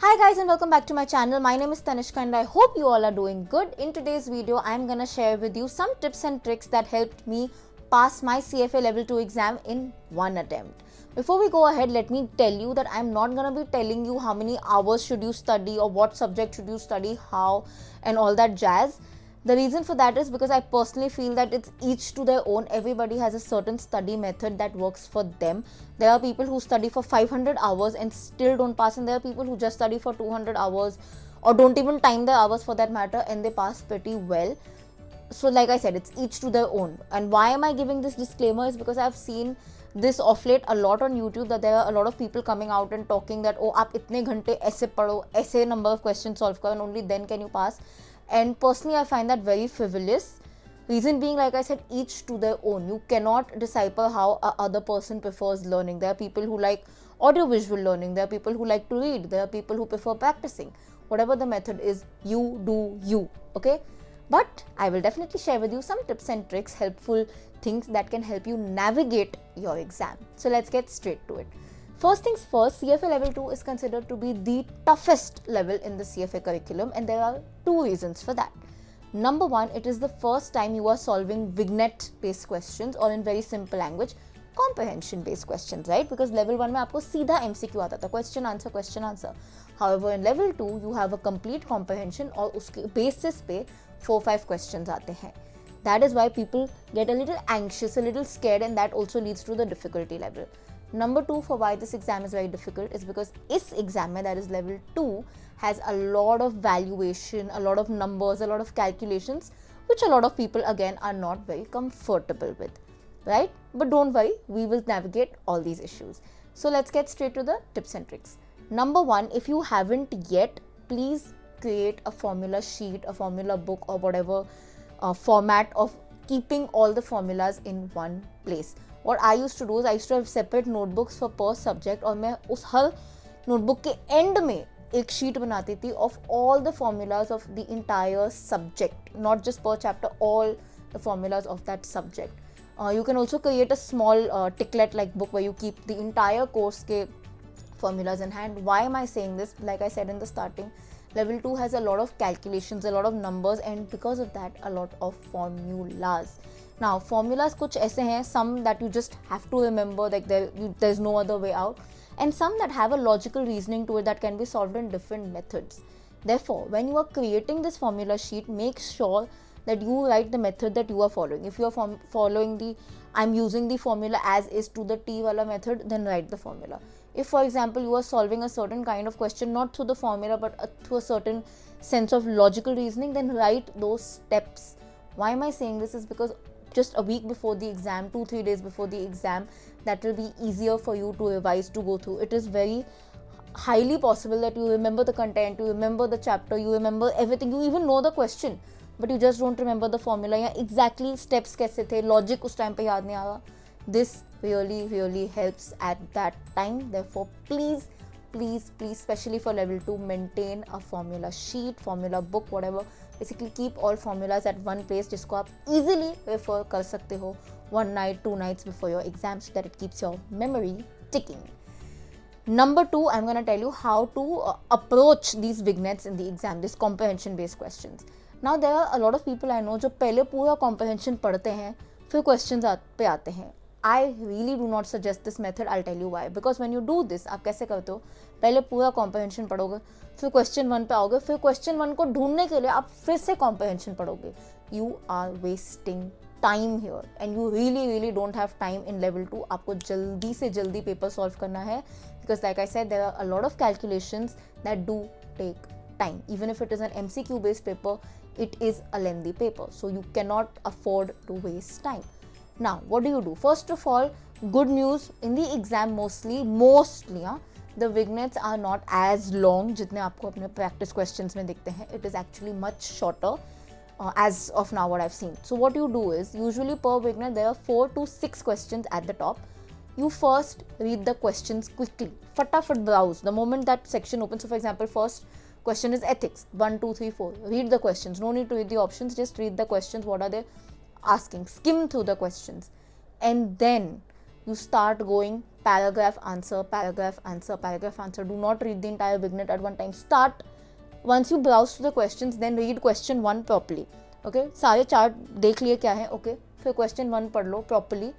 Hi guys and welcome back to my channel. My name is Tanishka and I hope you all are doing good. In today's video, I'm gonna share with you some tips and tricks that helped me pass my CFA Level 2 exam in one attempt. Before we go ahead, let me tell you that I'm not gonna be telling you how many hours should you study or what subject should you study, how and all that jazz. The reason for that is because I personally feel that it's each to their own. Everybody has a certain study method that works for them. There are people who study for 500 hours and still don't pass, and there are people who just study for 200 hours or don't even time the hours for that matter and they pass pretty well. So like I said, it's each to their own. And why am I giving this disclaimer is because I've seen this of late a lot on YouTube, that there are a lot of people coming out and talking that oh आप इतने घंटे ऐसे पढ़ो, ऐसे number of questions solve करो and only then can you pass. And personally I find that very frivolous. Reason being, like I said, each to their own. You cannot decipher how a other person prefers learning. There are people who like audiovisual learning, there are people who like to read, there are people who prefer practicing. Whatever the method is, you do you, okay? But I will definitely share with you some tips and tricks, helpful things that can help you navigate your exam. So let's get straight to it. First things first, CFA Level 2 is considered to be the toughest level in the CFA curriculum, and there are two reasons for that. Number one, it is the first time you are solving Vignette based questions, or in very simple language, comprehension based questions, right? Because level 1 में आपको सीधा MCQ आता था, question answer. However, in level 2 you have a complete comprehension और उसके basis पे 4-5 questions आते हैं. That is why people get a little anxious, a little scared, and that also leads to the difficulty level. Number 2, for why this exam is very difficult is because this exam, that is level 2, has a lot of valuation, a lot of numbers, a lot of calculations, which a lot of people again are not very comfortable with, right? But don't worry, we will navigate all these issues. So let's get straight to the tips and tricks. Number 1, if you haven't yet, please create a formula sheet, a formula book, or whatever format of keeping all the formulas in one place. What I used to do is I used to have separate notebooks for per subject, और मैं उस हर notebook के end में एक sheet बनाती थी of all the formulas of the entire subject, not just per chapter, all the formulas of that subject. You can also create a small ticklet like book where you keep the entire course के formulas in hand. Why am I saying this? Like I said in the starting, level 2 has a lot of calculations, a lot of numbers, and because of that a lot of formulas. Now formulas kuch aise hain, some that you just have to remember, like there's no other way out, and some that have a logical reasoning to it that can be solved in different methods. Therefore, when you are creating this formula sheet, make sure that you write the method that you are following. If you are following the I'm using the formula as is to the T wala method, then write the formula. If for example you are solving a certain kind of question not through the formula but through a certain sense of logical reasoning, then write those steps. Why am I saying this is because just a week before the exam, 2-3 days before the exam, that will be easier for you to revise, to go through. It is very highly possible that you remember the content, you remember the chapter, you remember everything, you even know the question, but you just don't remember the formula या exactly steps कैसे थे, logic उस time पे याद नहीं आ रहा. This really helps at that time. Therefore, please, especially for level 2, maintain a formula sheet, formula book, whatever. Basically keep all formulas at one place जिसको आप easily refer कर सकते हो 1 night, 2 nights before your exam, so that it keeps your memory ticking. Number 2, I'm going to tell you how to approach these vignettes in the exam, these comprehension based questions. Now there are a lot of people I know जो पहले पूरा comprehension पढ़ते हैं फिर questions पे आते हैं. I really do not suggest this method. I'll tell you why. Because when you do this, आप कैसे करते हो, पहले पूरा comprehension पढ़ोगे, फिर question 1 पे आओगे, फिर question 1 को ढूंढने के लिए आप फिर से comprehension पढ़ोगे. You are wasting time here, and you really don't have time in level 2. आपको जल्दी से जल्दी paper solve करना है, because like I said, there are a lot of calculations that do take time. Even if it is an MCQ based paper, it is a lengthy paper, so you cannot afford to waste time. Now what do? First of all, good news, in the exam mostly the vignettes are not as long जितने आपको अपने practice questions में दिखते हैं. It is actually much shorter as of now what I've seen. So what you do is, usually per vignette there are 4 to 6 questions at the top. You first read the questions quickly, फटाफट browse the moment that section opens. So for example, first question is ethics, 1, 2, 3, 4. Read the questions, no need to read the options, just read the questions, what are they asking, skim through the questions, and then you start going paragraph, answer, paragraph, answer, paragraph, answer. Do not read the entire Vignette at one time. Start, once you browse through the questions, then read question 1 properly. Okay, सारे chart देख लिए क्या है, okay, फिर question 1 पढ़ लो properly,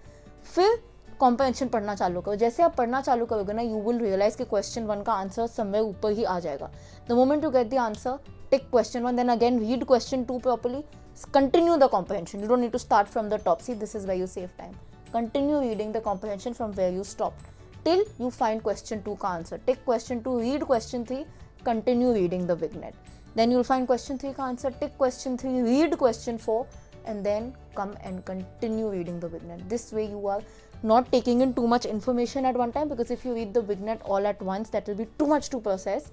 फिर comprehension पढ़ना चालू करो. जैसे आप पढ़ना चालू करोगे ना, यू विल रियलाइज कि क्वेश्चन 1 का आंसर समवेयर ऊपर ही आ जाएगा. The moment you get the answer, tick question 1, then again read question 2 properly, continue the comprehension. You don't need to start from the top. See, this is where you save time. Continue reading the comprehension from where you stopped till you find question 2 ka answer. Take question 2, read question 3, continue reading the Vignette. Then you'll find question 3 ka answer, take question 3, read question 4, and then come and continue reading the Vignette. This way you are not taking in too much information at one time, because if you read the Vignette all at once, that will be too much to process.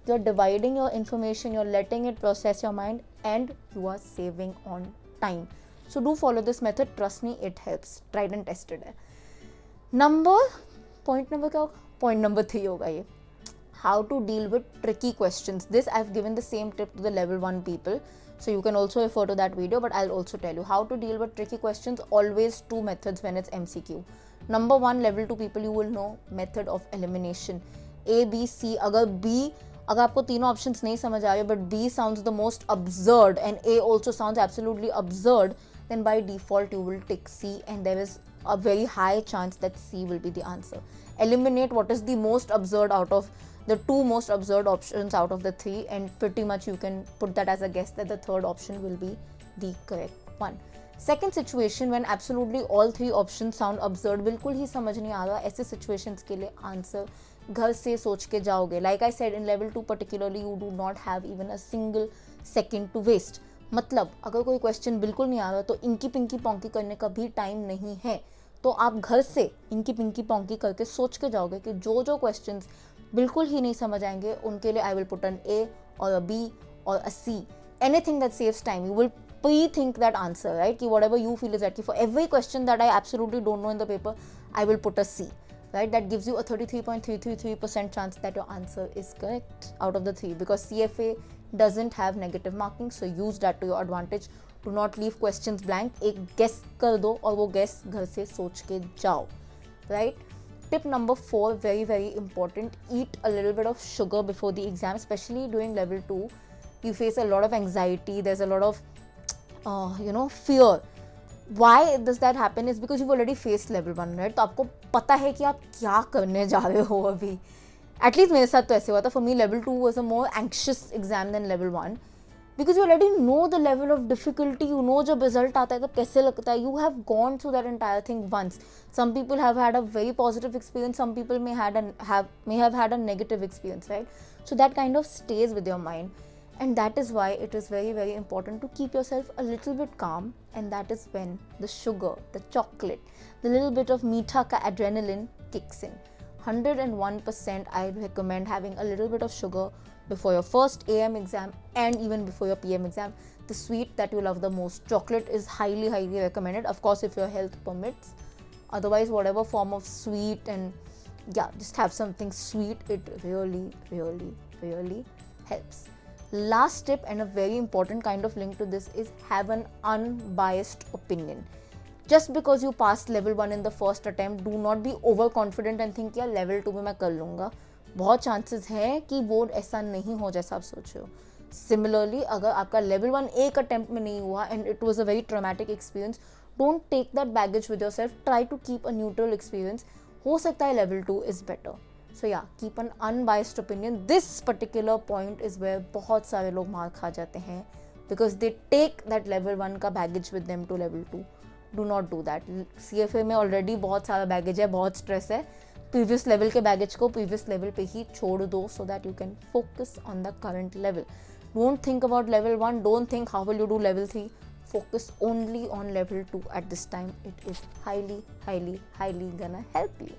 You're dividing your information, you're letting it process your mind, and you are saving on time. So do follow this method. Trust me, it helps. Tried and tested है. Point number क्या होगा? Point number 3 होगा ये. How to deal with tricky questions. This I've given the same tip to the level 1 people. So you can also refer to that video, but I'll also tell you how to deal with tricky questions. Always 2 methods when it's MCQ. Number 1, level 2 people, you will know method of elimination. A, B, C. अगर आपको तीनों options नहीं समझ आ रहे, but B sounds the most absurd and A also sounds absolutely absurd, then by default you will tick C, and there is a very high chance that C will be the answer. Eliminate what is the most absurd out of the 2 most absurd options out of the 3, and pretty much you can put that as a guess that the third option will be the correct one. Second situation, when absolutely all 3 options sound absurd, बिल्कुल ही समझ नहीं आ रहा, ऐसे situations के लिए answer घर से सोच के जाओगे. Like I said, in level 2 particularly, you do not have even a single second to waste. मतलब अगर कोई क्वेश्चन बिल्कुल नहीं आ रहा तो इंकी पिंकी पोंकी करने का भी टाइम नहीं है. तो आप घर से इंकी पिंकी पोंकी करके सोच के जाओगे कि जो जो क्वेश्चंस बिल्कुल ही नहीं समझ आएंगे उनके लिए I will put an A or a B or a C. Anything that saves time. You will pre-think that answer, right? कि whatever you feel is right. For every question that I absolutely don't know in the paper, I will put a C. Right, that gives you a 33.333% chance that your answer is correct out of the 3, because CFA doesn't have negative marking, so use that to your advantage. Do not leave questions blank. एक guess कर दो और वो guess घर से सोच के जाओ. Right? Tip number 4, very very important. Eat a little bit of sugar before the exam, especially during level 2. You face a lot of anxiety. There's a lot of fear. Why does that happen is because you've already faced level 1, right? तो आपको पता है कि आप क्या करने जा रहे हो अभी. At least मेरे साथ तो ऐसे हुआ था. For me, level 2 was a more anxious exam than level 1, because you already know the level of difficulty. You know जब result आता है तब कैसे लगता है. You have gone through that entire thing once. Some people have had a very positive experience. Some people may have had a negative experience, right? So that kind of stays with your mind. And that is why it is very very important to keep yourself a little bit calm, and that is when the sugar, the chocolate, the little bit of meetha ka adrenaline kicks in. 101% I recommend having a little bit of sugar before your first AM exam and even before your PM exam. The sweet that you love the most, chocolate, is highly highly recommended, of course if your health permits. Otherwise, whatever form of sweet, and yeah, just have something sweet. It really really really helps. Last tip, and a very important kind of link to this, is have an unbiased opinion. Just because you passed level 1 in the first attempt, do not be overconfident and think यार level 2 में मैं कर लूँगा. बहुत chances है कि वो ऐसा नहीं हो जैसा आप सोच रहे हो. Similarly, अगर आपका level 1 एक attempt में नहीं हुआ and it was a very traumatic experience, don't take that baggage with yourself. Try to keep a neutral experience. हो सकता है level 2 is better. So yeah, keep an unbiased opinion. This particular point is where बहुत सारे लोग मार खा जाते हैं, because they take that level 1 का baggage with them to level 2. Do not do that. CFA में already बहुत सारा baggage है, बहुत stress है. Previous level के baggage को previous level पे ही छोड़ दो, so that you can focus on the current level. Don't think about level 1. Don't think how will you do level 3. Focus only on level 2 at this time. It is highly highly highly gonna help you.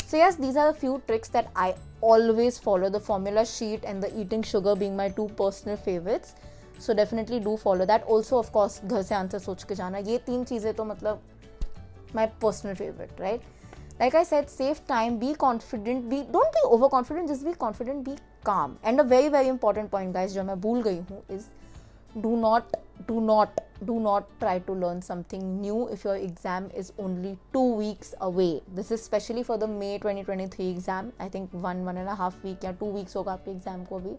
So yes, these are a few tricks that I always follow. The formula sheet and the eating sugar being my 2 personal favorites. So definitely do follow that. Also of course घर से answer सोच के जाना, ये 3 चीज़ें तो मतलब my personal favorite, right? Like I said, save time, be confident, don't be overconfident, just be confident, be calm. And a very very important point guys जो मैं भूल गई हूँ is do not try to learn something new if your exam is only 2 weeks away. This is especially for the May 2023 exam. I think 1.5 week या 2 weeks होगा आपके exam को भी.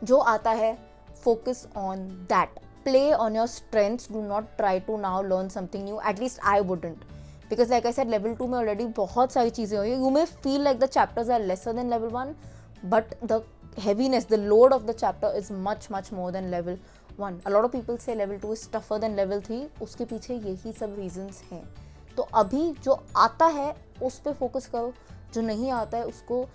जो आता है, focus on that. Play on your strengths. Do not try to now learn something new. At least I wouldn't. Because like I said, level 2 में already बहुत सारी चीज़ें हुई. You may feel like the chapters are lesser than level 1, but the heaviness, the load of the chapter is much more than level 1. A lot of people say level 2 is tougher than level 3. उसके पीछे यही सब reasons हैं. तो अभी जो आता है उस पर फोकस करो, जो नहीं आता है उसको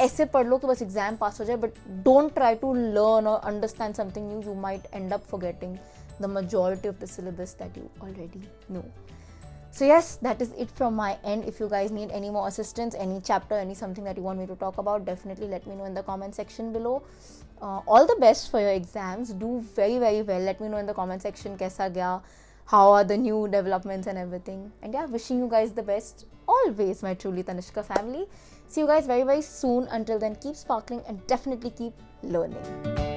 ऐसे पढ़ लो कि बस एग्जाम पास हो जाए. But don't try to learn और understand something new. You might end up forgetting the majority of the syllabus that you already know. So yes, that is it from my end. If you guys need any more assistance, any chapter, any something that you want me to talk about, definitely let me know in the comment section below. All the best for your exams. Do very well. Let me know in the comment section kaisa gaya, how are the new developments and everything. And yeah, wishing you guys the best. Always, my truly Tanishka family. See you guys very soon. Until then, keep sparkling and definitely keep learning.